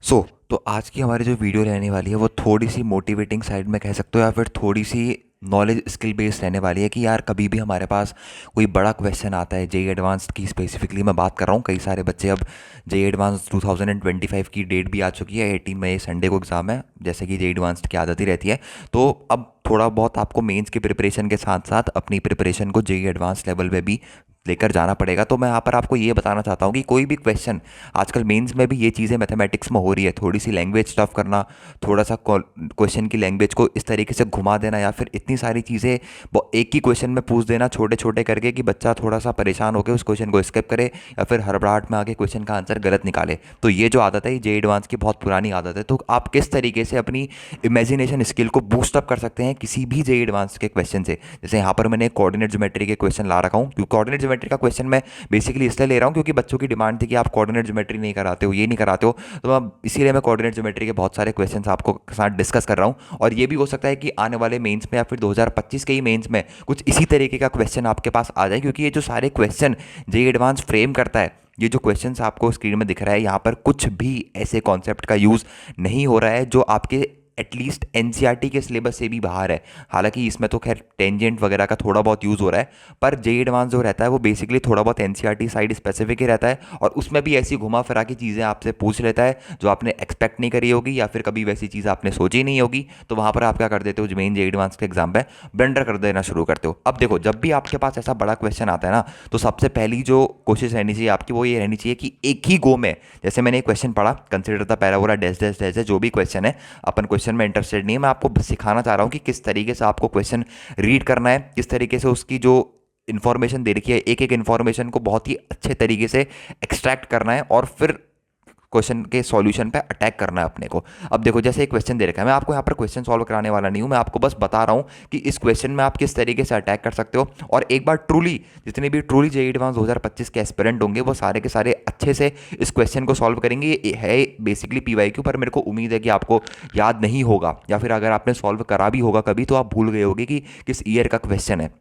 तो आज की हमारी जो वीडियो रहने वाली है वो थोड़ी सी मोटिवेटिंग साइड में कह सकते हो या फिर थोड़ी सी नॉलेज स्किल बेस्ड रहने वाली है कि यार कभी भी हमारे पास कोई बड़ा क्वेश्चन आता है जेई एडवांस्ड की स्पेसिफिकली मैं बात कर रहा हूँ। कई सारे बच्चे अब जेई एडवांस 2025 की डेट भी आ चुकी है, 18 मई संडे को एग्ज़ाम है, जैसे कि जेई एडवांस्ड की आदत ही रहती है। तो अब थोड़ा बहुत आपको मेंस की प्रिपरेशन के साथ साथ अपनी प्रिपरेशन को जेई एडवांस लेवल पे भी लेकर जाना पड़ेगा। तो मैं यहाँ पर आपको ये बताना चाहता हूँ कि कोई भी क्वेश्चन, आजकल मेंस में भी ये चीज़ें मैथमेटिक्स में हो रही है, थोड़ी सी लैंग्वेज टफ करना, थोड़ा सा क्वेश्चन की लैंग्वेज को इस तरीके से घुमा देना या फिर इतनी सारी चीज़ें एक ही क्वेश्चन में पूछ देना छोटे छोटे करके कि बच्चा थोड़ा सा परेशान होकर उस क्वेश्चन को स्किप करे या फिर हड़बड़ाहट में आके क्वेश्चन का आंसर गलत निकाले। तो ये जो आदत है ये जे एडवांस की बहुत पुरानी आदत है। तो आप किस तरीके से अपनी इमेजिनेशन स्किल को बूस्ट अप कर सकते हैं किसी भी जे एडवांस के क्वेश्चन से। जैसे यहाँ पर मैंने कोऑर्डिनेट ज्योमेट्री के क्वेश्चन ला रखा हूँ, क्योंकि कोऑर्डिनेट ज्योमेट्री का क्वेश्चन मैं बेसिकली इसलिए ले रहा हूँ क्योंकि बच्चों की डिमांड थी कि आप कोऑर्डिनेट ज्योमेट्री नहीं कराते हो, ये नहीं कराते हो। तो अब इसीलिए मैं कोऑर्डिनेट ज्योमेट्री के बहुत सारे क्वेश्चंस आपको साथ डिस्कस कर रहा हूँ। और ये भी हो सकता है कि आने वाले मेंस में या फिर 2025 के ही मेंस में कुछ इसी तरीके का क्वेश्चन आपके पास आ जाए, क्योंकि ये जो सारे क्वेश्चन जे एडवांस फ्रेम करता है, ये जो क्वेश्चंस आपको स्क्रीन में दिख रहा है, यहाँ पर कुछ भी ऐसे कॉन्सेप्ट का यूज़ नहीं हो रहा है जो आपके एटलीस्ट एनसीईआरटी के सिलेबस से भी बाहर है। हालांकि इसमें तो खैर टेंजेंट वगैरह का थोड़ा बहुत यूज़ हो रहा है, पर जे एडवांस जो रहता है वो बेसिकली थोड़ा बहुत एनसीईआरटी साइड स्पेसिफिक ही रहता है, और उसमें भी ऐसी घुमा फिरा की चीज़ें आपसे पूछ लेता है जो आपने एक्सपेक्ट नहीं करी होगी या फिर कभी वैसी चीज़ आपने सोची नहीं होगी। तो वहाँ पर आप क्या कर देते हो, जो मेन जे एडवांस के एग्जाम पे ब्लेंडर कर देना शुरू करते हो। अब देखो, जब भी आपके पास ऐसा बड़ा क्वेश्चन आता है ना, तो सबसे पहली जो कोशिश रहनी चाहिए आपकी वो ये रहनी चाहिए कि एक ही गो में, जैसे मैंने एक क्वेश्चन पढ़ा, consider the parabola dash dash dash, जो भी क्वेश्चन है, अपन क्वेश्चन में इंटरेस्टेड नहीं है, मैं आपको बस सिखाना चाह रहा हूँ कि किस तरीके से आपको क्वेश्चन रीड करना है, किस तरीके से उसकी जो इन्फॉर्मेशन दे रखी है एक एक इन्फॉर्मेशन को बहुत ही अच्छे तरीके से एक्सट्रैक्ट करना है और फिर क्वेश्चन के सॉल्यूशन पे अटैक करना है अपने को। अब देखो, जैसे एक क्वेश्चन दे रखा है, मैं आपको यहाँ पर क्वेश्चन सॉल्व कराने वाला नहीं हूँ, मैं आपको बस बता रहा हूँ कि इस क्वेश्चन में आप किस तरीके से अटैक कर सकते हो। और एक बार ट्रूली, जितने भी ट्रूली जेईई एडवांस 2025 के एस्पिरेंट होंगे वो सारे के सारे अच्छे से इस क्वेश्चन को सॉल्व करेंगे। ये है बेसिकली पीवाईक्यू, पर मेरे को उम्मीद है कि आपको याद नहीं होगा, या फिर अगर आपने सॉल्व करा भी होगा कभी तो आप भूल गए होगे कि किस ईयर का क्वेश्चन है।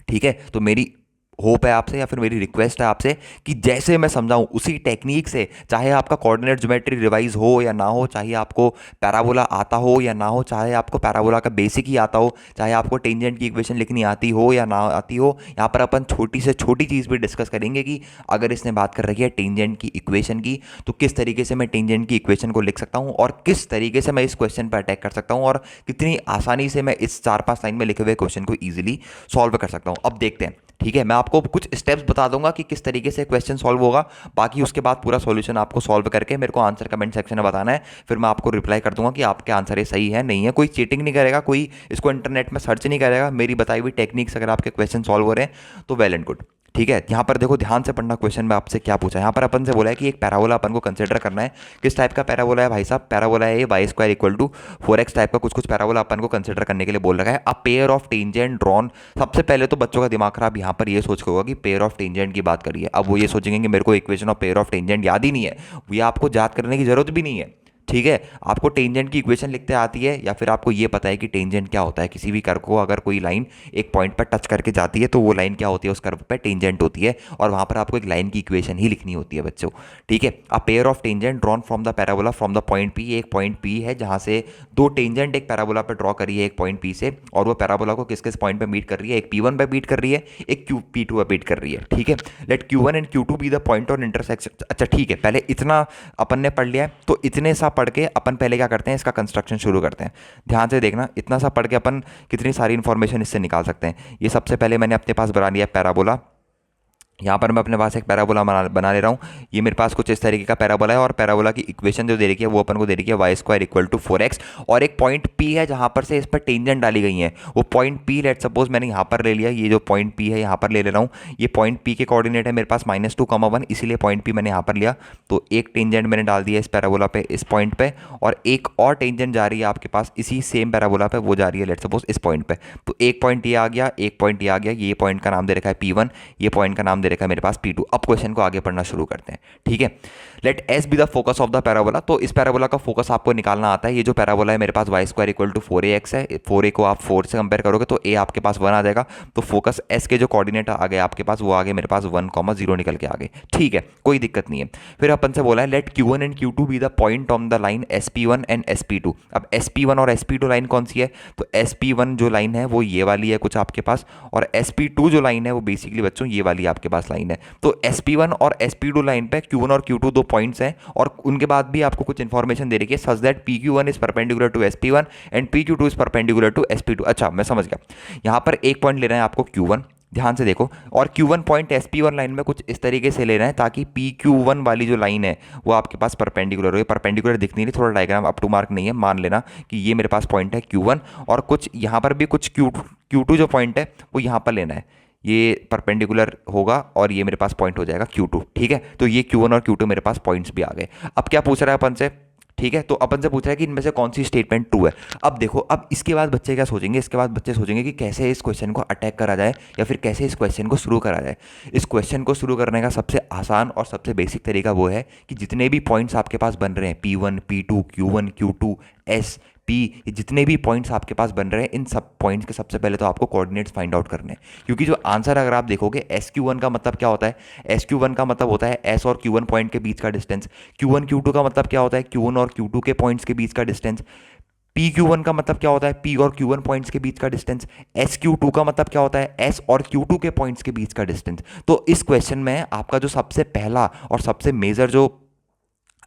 ठीक है, तो मेरी होप है आपसे या फिर मेरी रिक्वेस्ट है आपसे कि जैसे मैं समझाऊं उसी टेक्निक से, चाहे आपका कोऑर्डिनेट ज्योमेट्री रिवाइज हो या ना हो, चाहे आपको पैराबोला आता हो या ना हो, चाहे आपको पैराबोला का बेसिक ही आता हो, चाहे आपको टेंजेंट की इक्वेशन लिखनी आती हो या ना आती हो, यहाँ पर अपन छोटी से छोटी चीज़ भी डिस्कस करेंगे कि अगर इसने बात कर रखी है टेंजेंट की इक्वेशन की, तो किस तरीके से मैं टेंजेंट की इक्वेशन को लिख सकता हूँ और किस तरीके से मैं इस क्वेश्चन पर अटैक कर सकता हूँ और कितनी आसानी से मैं इस 4-5 लाइन में लिखे हुए क्वेश्चन को ईजिली सॉल्व कर सकता हूँ। अब देखते हैं, ठीक है, मैं आपको कुछ स्टेप्स बता दूंगा कि किस तरीके से क्वेश्चन सॉल्व होगा, बाकी उसके बाद पूरा सॉल्यूशन आपको सॉल्व करके मेरे को आंसर कमेंट सेक्शन में बताना है, फिर मैं आपको रिप्लाई कर दूंगा कि आपके आंसर ये सही है नहीं है। कोई चीटिंग नहीं करेगा, कोई इसको इंटरनेट में सर्च नहीं करेगा, मेरी बताई हुई टेक्निक्स अगर आपके क्वेश्चन सॉल्व हो रहे हैं तो वेल एंड गुड। ठीक है, यहाँ पर देखो ध्यान से पढ़ना, क्वेश्चन में आपसे क्या पूछा है। यहाँ पर अपन से बोला है कि एक पैराबोला अपन को कंसिडर करना है। किस टाइप का पैराबोला है भाई साहब? पैराबोला है ये y square equal to 4x type का कुछ कुछ पैराबोला अपन को कंसिडर करने के लिए बोल रखा है। A pair of tangent drawn. सबसे पहले तो बच्चों का दिमाग खराब यहाँ पर ये सोच के होगा कि पेयर ऑफ टेंजेंट की बात करिए। अब वो ये सोचेंगे कि मेरे को equation of pair of tangent याद ही नहीं है, ये आपको याद करने की जरूरत भी नहीं है। ठीक है, आपको टेंजेंट की इक्वेशन लिखते आती है या फिर आपको ये पता है कि टेंजेंट क्या होता है। किसी भी कर्व को अगर कोई लाइन एक पॉइंट पर टच करके जाती है तो वो लाइन क्या होती है, उस कर्व पे टेंजेंट होती है, और वहां पर आपको एक लाइन की इक्वेशन ही लिखनी होती है बच्चों। ठीक है, a pair of tangent drawn from the parabola from the point P. एक पॉइंट पी है जहां से दो टेंजेंट एक पैराबोला पर ड्रॉ करी है एक पॉइंट पी से, और वो पैराबोला को किस किस पॉइंट पे मीट कर रही है, एक P1 पे मीट कर रही है, एक P2 पे मीट कर रही है। ठीक है, let Q1 and Q2 be the point on intersection. अच्छा ठीक है, पहले इतना अपन ने पढ़ लिया है, तो इतने सा पढ़ के अपन पहले क्या करते हैं, इसका कंस्ट्रक्शन शुरू करते हैं। ध्यान से देखना, इतना सा पढ़ के अपन कितनी सारी इंफॉर्मेशन इससे निकाल सकते हैं। ये सबसे पहले मैंने अपने पास बना लिया पैराबोला। यहाँ पर मैं अपने पास एक पैराबोला बना ले रहा हूँ। ये मेरे पास कुछ इस तरीके का पैराबोला है, और पैराबोला की इक्वेशन जो दे रखी है वो अपन को दे रखी है Y square equal to 4x, और एक पॉइंट पी है जहाँ पर से इस पर टेंजेंट डाली गई है। वो पॉइंट पी लेट सपोज मैंने यहाँ पर ले लिया, ये जो पॉइंट पी है यहाँ पर ले रहा हूँ। ये पॉइंट पी के कोऑर्डिनेट है मेरे पास -2, 1, इसीलिए पॉइंट पी मैंने यहाँ पर लिया। तो एक टेंजेंट मैंने डाल दिया इस पैराबोला पे इस पॉइंट पे, और एक और टेंजेंट जा रही है आपके पास इसी सेम पैराबोला पे, वो जा रही है लेट सपोज इस पॉइंट पे। तो एक पॉइंट ये आ गया, एक पॉइंट ये आ गया, ये पॉइंट का नाम दे रखा है P1, ये पॉइंट का नाम दे दे रखा है मेरे पास P2। अब क्वेश्चन को आगे पढ़ना शुरू करते हैं, ठीक है। Let S be the focus of the parabola. तो इस पैराबोला का फोकस आपको निकालना आता है। ये जो पैराबोला है मेरे पास Y square equal to 4ax है। 4a को आप 4 से कंपेयर करोगे तो a आपके पास 1 आ जाएगा। तो फोकस s के जो कोऑर्डिनेट आ गए आपके पास, वो आगे मेरे पास 1,0 निकल के आ गए, ठीक है, कोई दिक्कत नहीं है। फिर अपन से बोला है let Q1 and Q2 be the point on the line SP1 and SP2। अब SP1 और SP2 लाइन कौन सी है? तो SP1 जो लाइन है वो ये वाली है कुछ आपके पास, और SP2 जो लाइन है वो बेसिकली बच्चों ये वाली आपके पास लाइन है। तो SP1 और SP2 लाइन पे Q1 और Q2 दो पॉइंट्स हैं, और उनके बाद भी आपको कुछ इंफॉर्मेशन दे रखी है such that PQ1 is perpendicular to SP1 and PQ2 is perpendicular to SP2। अच्छा, मैं समझ गया। यहाँ पर एक पॉइंट लेना है आपको Q1, ध्यान से देखो, और Q1 पॉइंट SP1 लाइन में कुछ इस तरीके से लेना है ताकि PQ1 वाली जो लाइन है वो आपके पास परपेंडिकुलर हो। परपेंडिकुलर दिख नहीं रही, थोड़ा डायग्राम अप टू मार्क नहीं है, मान लेना कि ये मेरे पास पॉइंट है Q1, और कुछ यहाँ पर भी कुछ Q2 जो पॉइंट है वो यहाँ पर लेना है, ये परपेंडिकुलर होगा और ये मेरे पास पॉइंट हो जाएगा Q2, ठीक है। तो ये Q1 और Q2 मेरे पास पॉइंट्स भी आ गए। अब क्या पूछ रहा है अपन से? ठीक है, तो अपन से पूछ रहा है कि इनमें से कौन सी स्टेटमेंट ट्रू है। अब देखो, अब इसके बाद बच्चे क्या सोचेंगे? इसके बाद बच्चे सोचेंगे कि कैसे इस क्वेश्चन को अटैक करा जाए, या फिर कैसे इस क्वेश्चन को शुरू करा जाए। इस क्वेश्चन को शुरू करने का सबसे आसान और सबसे बेसिक तरीका वो है कि जितने भी पॉइंट्स आपके पास बन रहे हैं P1 P2 Q1 Q2 S P, जितने भी पॉइंट्स आपके पास बन रहे हैं, इन सब पॉइंट्स के सबसे पहले तो आपको कोऑर्डिनेट्स फाइंड आउट करने हैं। क्योंकि जो आंसर अगर आप देखोगे, SQ1 का मतलब क्या होता है? SQ1 का मतलब होता है S और Q1 पॉइंट के बीच का डिस्टेंस। Q1 Q2 का मतलब क्या होता है? Q1 और Q2 के पॉइंट्स के बीच का डिस्टेंस। PQ1 का मतलब क्या होता है? P और Q1 पॉइंट्स के बीच का डिस्टेंस। SQ2 का मतलब क्या होता है? S और Q2 के पॉइंट्स के बीच का डिस्टेंस। तो इस क्वेश्चन में आपका जो सबसे पहला और सबसे मेजर जो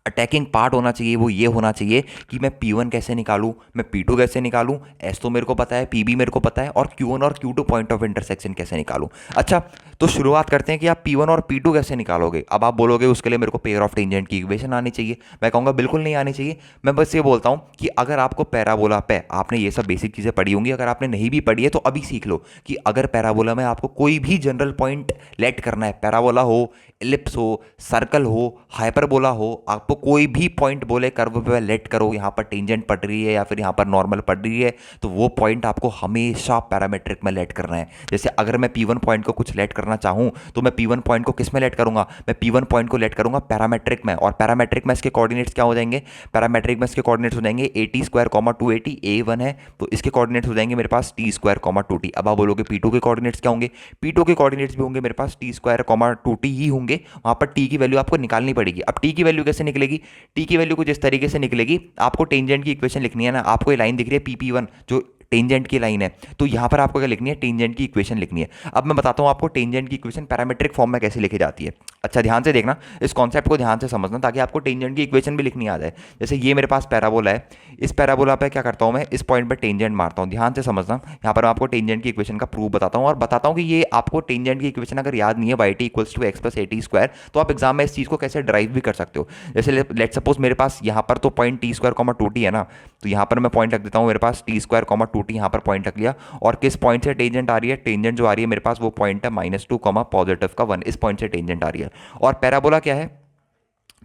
अटैकिंग पार्ट होना चाहिए वो ये होना चाहिए कि मैं P1 कैसे निकालूं, मैं P2 कैसे निकालूं, S तो मेरे को पता है, P भी मेरे को पता है, और Q1 और Q2 पॉइंट ऑफ इंटरसेक्शन कैसे निकालूं। अच्छा, तो शुरुआत करते हैं कि आप P1 और P2 कैसे निकालोगे। अब आप बोलोगे उसके लिए मेरे को पेयर ऑफ टेंजेंट की इक्वेशन आनी चाहिए। मैं कहूँगा बिल्कुल नहीं आनी चाहिए। मैं बस ये बोलता हूँ कि अगर आपको पैराबोला पे, आपने ये सब बेसिक चीज़ें पढ़ी होंगी, अगर आपने नहीं भी पढ़ी है तो अभी सीख लो कि अगर पैराबोला में आपको कोई भी जनरल पॉइंट लेट करना है, पैराबोला हो, एलिप्स हो, सर्कल हो, हाइपरबोला हो, आपको कोई भी पॉइंट बोले कर्व पे लेट करो, यहाँ पर टेंजेंट पड़ रही है या फिर यहाँ पर नॉर्मल पड़ रही है, तो वो पॉइंट आपको हमेशा पैरामेट्रिक में लेट करना है। जैसे अगर मैं P1 पॉइंट को कुछ लेट करना चाहूँ तो मैं P1 पॉइंट को किस में लेट करूँगा? मैं P1 पॉइंट को लेट करूँगा पैरामेट्रिक में, और पैरामेट्रिक में इसके कोऑर्डिनेट्स क्या हो जाएंगे? पैरामेट्रिक में इसके कोऑर्डिनेट्स हो जाएंगे AT स्क्वायर 280, A1 है तो इसके कोऑर्डिनेट्स हो जाएंगे मेरे पास T स्क्वायर 2T। अब आप बोलोगे P2 के कोऑर्डिनेट्स क्या होंगे? P2 के कोऑर्डिनेट्स भी होंगे मेरे पास T स्क्वायर 2T ही होंगे। वहाँ पर T की वैल्यू आपको निकालनी पड़ेगी। अब T की वैल्यू कैसे निकलेगी? T की वैल्यू कुछ इस तरीके से निकलेगी, आपको टेंजेंट की इक्वेशन लिखनी है ना, आपको ये लाइन दिख रही है PP1 जो टेंजेंट की लाइन है, तो यहाँ पर आपको क्या लिखनी है? टेंजेंट की इक्वेशन लिखनी है। अब मैं बताता हूँ आपको टेंजेंट की इक्वेशन पैरामेट्रिक फॉर्म में कैसे लिखी जाती है। अच्छा, ध्यान से देखना, इस कॉन्सेप्ट को ध्यान से समझना ताकि आपको टेंजेंट की इक्वेशन भी लिखनी आ जाए। जैसे ये मेरे पास पैराबोला है, इस पैराबोला पे क्या करता हूँ मैं? इस पॉइंट पर टेंजेंट मारता हूँ। ध्यान से समझना, यहाँ पर मैं आपको टेंजेंट की इक्वेशन का प्रूफ बताता हूँ, और बताता हूँ कि ये आपको टेंजेंट की इक्वेशन अगर याद नहीं है, YT equals to x plus AT square, तो आप एग्जाम में इस चीज़ को कैसे ड्राइव भी कर सकते हो। जैसे लेट सपोज मेरे पास यहाँ पर तो पॉइंट T स्क्वायर 2T है ना, तो यहाँ पर मैं पॉइंट रख देता हूँ, मेरे पास T स्क्वायर 2T यहाँ पर पॉइंट रख लिया, और किस पॉइंट से टेंजेंट आ रही है? टेंजेंट जो आ रही है मेरे पास वो पॉइंट है -2 पॉजिटिव का 1, इस पॉइंट से टेंजेंट आ रही है। और पैराबोला क्या है?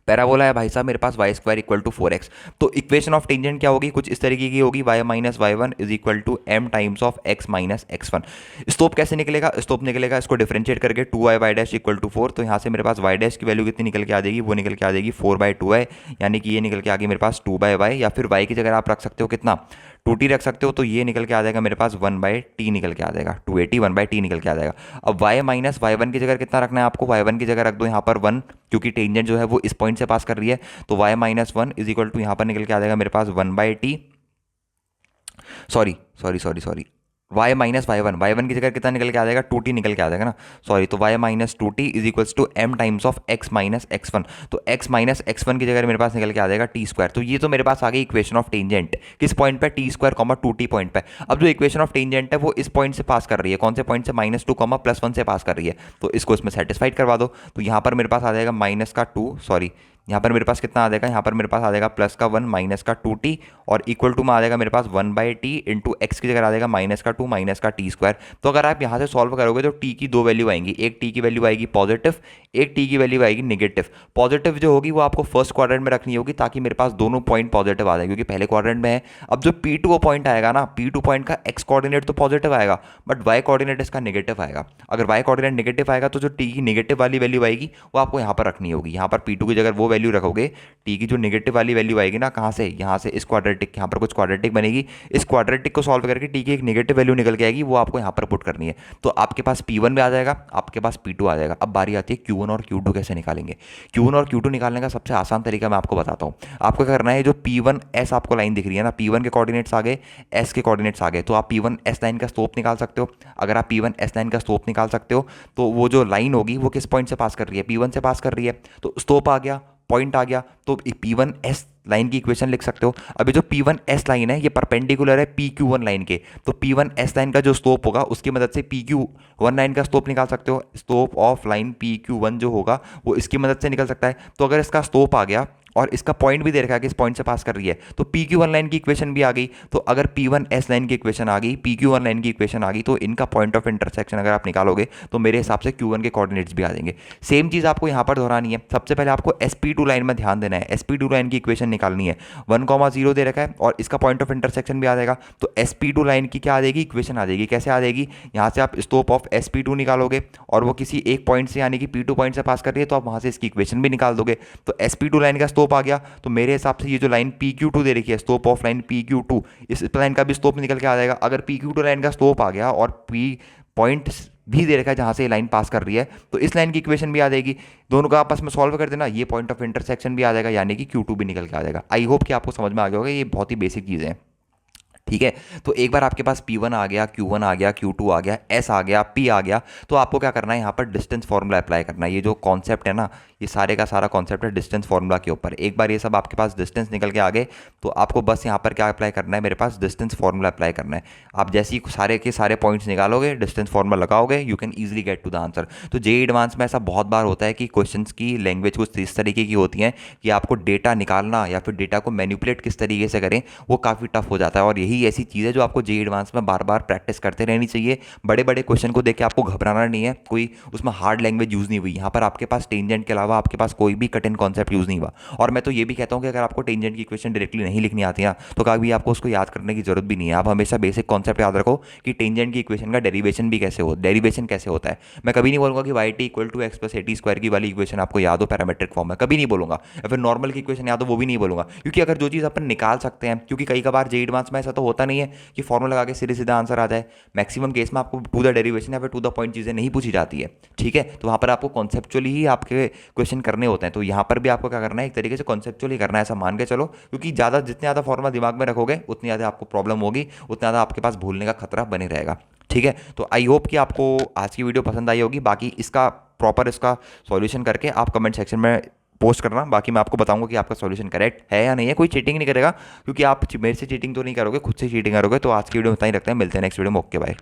पैराबोला है भाई साहब मेरे पास y square equal to 4x। तो इक्वेशन ऑफ टेंजेंट क्या होगी? कुछ इस तरीके की होगी, y minus y1 is equal to m times of x minus x1। Slope कैसे निकलेगा? स्लोप निकलेगा इसको डिफरेंशिएट करके 2y डैश इक्वल टू 4। तो यहाँ से मेरे पास y डैश की वैल्यू कितनी निकल के आ जाएगी? वो निकल के आ जाएगी 4/2y, यानी कि ये निकल के आ गई मेरे पास 2/y, या फिर y की जगह आप रख सकते हो कितना? 2t रख सकते हो, तो ये निकल के आ जाएगा मेरे पास 1/t निकल के आ जाएगा, 280 1/t निकल के आ जाएगा। अब y माइनस y1 की जगह कितना रखना है आपको? y1 की जगह रख दो यहाँ पर 1, क्योंकि टेंजेंट जो है वो इस पॉइंट से पास कर रही है, तो y minus 1 is equal to यहाँ पर निकल के आ जाएगा मेरे पास 1/t, sorry y minus y1 की जगह कितना निकल के आ जाएगा? 2t निकल के आ जाएगा ना, सॉरी। तो y minus 2t is equals to m times of x minus x1। तो x माइनस x1 की जगह मेरे पास निकल के आ जाएगा t स्क्वायर। तो ये तो मेरे पास आ गई इक्वेशन ऑफ टेंजेंट, किस पॉइंट पे? t स्क्वायर 2t पॉइंट पे। अब जो इक्वेशन ऑफ टेंजेंट है वो इस पॉइंट से पास कर रही है, कौन से पॉइंट से? -2 +1 से पास कर रही है, तो इसको इसमें सेटिस्फाइड करवा दो। तो यहाँ पर मेरे पास आ जाएगा -2, सॉरी यहाँ पर मेरे पास कितना आ जाएगा, यहाँ पर मेरे पास आ जाएगा प्लस का 1 माइनस का 2t और इक्वल टू में आ जाएगा मेरे पास 1/t इंटू एक्स की जगह आ जाएगा माइनस का 2 माइनस का टी स्क्वायर। तो अगर आप यहाँ से सॉल्व करोगे तो t की दो वैल्यू आएंगी, एक t की वैल्यू आएगी पॉजिटिव, एक t की वैल्यू आएगी निगेटिव। पॉजिटिव जो होगी वो आपको फर्स्ट क्वाड्रेंट में रखनी होगी ताकि मेरे पास दोनों पॉइंट पॉजिटिव आ जाए, क्योंकि पहले क्वाड्रेंट में है। अब जो P2 पॉइंट आएगा ना, P2 पॉइंट का x कोऑर्डिनेट तो पॉजिटिव आएगा बट y कोऑर्डिनेट इसका नेगेटिव आएगा। अगर y कोऑर्डिनेट नेगेटिव आएगा तो जो t की नेगेटिव वाली वैल्यू आएगी वो आपको यहाँ पर रखनी होगी। यहाँ पर P2 की जगह वो वैल्यू रखोगे, t की जो नेगेटिव वाली वैल्यू आएगी ना, कहाँ से, यहाँ से इस क्वाड्रेटिक, यहाँ पर कुछ क्वाड्रेटिक बनेगी, इस क्वाड्रेटिक को सॉल्व करके t की एक नेगेटिव वैल्यू निकल के आएगी, वो आपको यहाँ पर पुट करनी है। तो आपके पास P1 भी आ जाएगा, आपके पास P2 आ जाएगा। अब बारी आती है Q1 और Q2 कैसे निकालेंगे। Q1 और Q2 निकालने का सबसे आसान तरीका मैं आपको बताता हूँ। आपको क्या करना है, जो P1S आपको लाइन दिख रही है ना, P1 के कोऑर्डिनेट्स आ गए, S के कोऑर्डिनेट्स आ गए, तो आप P1S लाइन का स्लोप निकाल सकते हो। अगर आप P1S लाइन का स्लोप निकाल सकते हो तो वो जो लाइन होगी वो किस पॉइंट से पास कर रही है, P1 से पास कर रही है, तो स्लोप आ गया, पॉइंट आ गया, तो P1S लाइन की इक्वेशन लिख सकते हो। अभी जो P1S लाइन है ये परपेंडिकुलर है PQ1 लाइन के, तो P1S लाइन का जो स्लोप होगा उसकी मदद से PQ1 लाइन का स्लोप निकाल सकते हो। स्लोप ऑफ लाइन PQ1 जो होगा वो इसकी मदद से निकल सकता है। तो अगर इसका स्लोप आ गया और इसका पॉइंट भी दे रखा है कि इस पॉइंट से पास कर रही है, तो PQ1 लाइन की इक्वेशन भी आ गई। तो अगर P1S लाइन की इक्वेशन आ गई, PQ1 लाइन की इक्वेशन आ गई, तो इनका पॉइंट ऑफ इंटरसेक्शन अगर आप निकालोगे तो मेरे हिसाब से Q1 के कोऑर्डिनेट्स भी आ जाएंगे। सेम चीज़ आपको यहाँ पर दोहरानी है। सबसे पहले आपको SP2 लाइन में ध्यान देना है, SP2 लाइन की इक्वेशन निकालनी है। 1,0 दे रखा है और इसका पॉइंट ऑफ इंटरसेक्शन भी आ जाएगा, तो SP2 लाइन की क्या आ जाएगी, इक्वेशन आ जाएगी। कैसे आ जाएगी, यहाँ से आप स्लोप ऑफ SP2 निकालोगे और वो किसी एक पॉइंट से यानी कि P2 पॉइंट से पास कर रही है, तो आप वहाँ से इसकी इक्वेशन भी निकाल दोगे। तो SP2 लाइन का स्लोप आ गया, तो मेरे हिसाब से ये जो लाइन PQ2 दे रखी है, स्लोप ऑफ लाइन PQ2, इस लाइन का भी स्लोप निकल के आ जाएगा। अगर PQ2 लाइन का स्लोप आ गया और P पॉइंट भी दे रखा है जहाँ से ये लाइन पास कर रही है, तो इस लाइन की इक्वेशन भी आ जाएगी। दोनों का आपस में सॉल्व कर देना, ये पॉइंट ऑफ इंटरसेक्शन भी आ जाएगा, यानी कि Q2 भी निकल के आ जाएगा। आई होप कि आपको समझ में आ गया होगा, ये बहुत ही बेसिक चीज़ें हैं। ठीक है, तो एक बार आपके पास P1 आ गया, Q1 आ गया, Q2 आ गया, S आ गया, P आ गया, तो आपको क्या करना है, यहाँ पर डिस्टेंस फार्मूला अप्लाई करना है। ये जो कॉन्सेप्ट है ना, ये सारे का सारा कॉन्सेप्ट है डिस्टेंस फार्मूला के ऊपर। एक बार ये सब आपके पास डिस्टेंस निकल के आ गए तो आपको बस यहाँ पर क्या अप्लाई करना है, मेरे पास डिस्टेंस फार्मूला अप्लाई करना है। आप जैसे ही सारे के सारे पॉइंट्स निकालोगे, डिस्टेंस फार्मूला लगाओगे, you can easily get to the answer. तो जेईई एडवांस में ऐसा बहुत बार होता है कि क्वेश्चंस की लैंग्वेज कुछ इस तरीके की होती है कि आपको डेटा निकालना या फिर डेटा को मैनिपुलेट किस तरीके से करें वो काफ़ी टफ हो जाता है। और यही ऐसी चीज़ है जो आपको जेईई एडवांस में बार बार प्रैक्टिस करते रहनी चाहिए। बड़े बड़े क्वेश्चन को देख के आपको घबराना नहीं है, कोई उसमें हार्ड लैंग्वेज यूज़ नहीं हुई। यहाँ पर आपके पास टेंजेंट के अलावा आपके पास कोई भी कठिन कॉन्सेप्ट यूज़ नहीं हुआ। और मैं तो ये भी कहता हूँ कि अगर आपको टेंजेंट की इक्वेशन डायरेक्टली नहीं लिखनी आती है तो कभी आपको उसको याद करने की जरूरत भी नहीं है। आप हमेशा बेसिक कॉन्सेप्ट याद रखो कि टेंजेंट की इक्वेशन का डेरिवेशन भी कैसे हो, डेरिवेशन कैसे होता है। मैं कभी नहीं बोलूँगा कि y = x + at² की वाली इक्वेशन आपको याद हो पैरामेट्रिक फॉर्म में, कभी नहीं बोलूँगा। या फिर नॉर्मल की इक्वेशन याद हो, वो भी नहीं बोलूँगा। क्योंकि अगर जो चीज़ अपन निकाल सकते हैं, क्योंकि कई बार जेईई एडवांस में ऐसा तो होता नहीं है कि फॉर्मूला लगा के सीधे सीधा आंसर आ जाए। मैक्सिमम केस में आपको टू द डेरिवेशन या फिर टू द पॉइंट चीज़ें नहीं पूछी जाती है। ठीक है, तो वहाँ पर आपको कॉन्सेप्चुअली ही आपके क्वेश्चन करने होते हैं। तो यहाँ पर भी आपको क्या करना है, एक तरीके से कॉन्सेप्चुअली करना है, ऐसा मान के चलो। क्योंकि ज़्यादा जितने ज़्यादा फॉर्मूला दिमाग में रखोगे उतनी ज़्यादा आपको प्रॉब्लम होगी, उतना ज़्यादा आपके पास भूलने का खतरा बने रहेगा। ठीक है, तो आई होप कि आपको आज की वीडियो पसंद आई होगी। बाकी इसका प्रॉपर इसका सॉल्यूशन करके आप कमेंट सेक्शन में पोस्ट करना। बाकी मैं आपको बताऊंगा कि आपका सॉल्यूशन करेक्ट है या नहीं है। कोई चीटिंग नहीं करेगा, क्योंकि आप मेरे से चीटिंग तो नहीं करोगे, खुद से चीटिंग करोगे। तो आज की वीडियो में इतना ही रखते हैं, मिलते हैं नेक्स्ट वीडियो में। Okay bye.